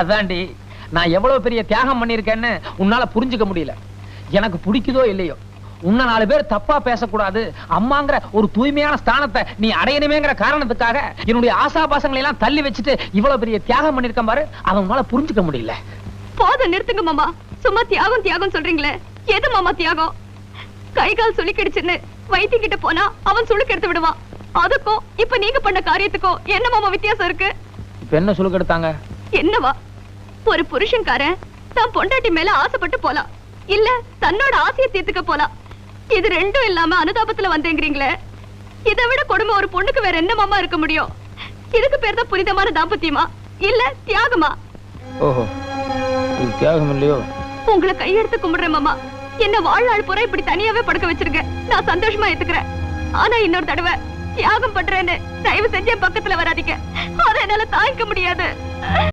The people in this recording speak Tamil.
அதாண்டி நான் எவ்வளவு பெரிய தியாகம் பண்ணிருக்கேன்னு உன்னால புரிஞ்சுக்க முடியல. எனக்கு பிடிக்குதோ இல்லையோ உன்ன 4 பேர் தப்பா பேசக்கூடாது, அம்மாங்கிற ஒரு தூய்மையான ஸ்தானத்தை நீ அடையணுமேங்கிற காரணத்துக்காக என்னுடைய ஆசாபாசங்களை எல்லாம் தள்ளி வச்சுட்டு இவ்வளவு பெரிய தியாகம் பண்ணிருக்கேன் பாரு. அவங்களால புரிஞ்சுக்க முடியல. போதும், நிறுத்துங்க மாமா. சும்மா தியாகம் தியாகம் சொல்றீங்களே, எது மாமா தியாகம்? கை கால் சுளுக்கிடுச்சுன்னு வைத்திய கிட்ட போனா அவன் சுளுக்கு எடுத்து விடுவான். அதுக்கும் இப்ப நீங்க பண்ண காரியத்துக்கும் என்ன மாமா வித்தியாசம் இருக்கு? இப்ப என்ன சுளுக்கு எடுத்தாங்க? என்னவா, ஒரு புருஷன்காரன் தான் பொண்டாட்டி மேல ஆசைப்பட்டு போலாம், இல்ல தன்னோட ஆசையை தீர்த்துக்க போலாம். இது ரெண்டும் இல்லாம அனுதாபத்துல வந்தேங்கிறீங்களே, இதை விட கொடுமை ஒரு பொண்ணுக்கு வேற என்ன மாமா இருக்க முடியும்? இதுக்கு பேர் தான் புனிதமான தாம்பத்தியமா இல்ல தியாகமா? ஓஹோ, இது தியாகம் இல்லையோ? உங்களை கையெடுத்து கும்பிடுறேன் மாமா. என்ன வாழ்நாள் பூரா இப்படி தனியாவே படுக்க வச்சிருக்க நான் சந்தோஷமா ஏத்துக்கிறேன். ஆனா இன்னொரு தடவை தியாகம் பண்றேன்னு தயவு செஞ்சு பக்கத்துல வராதீங்க. அதை என்னால தாங்கிக்க முடியாது.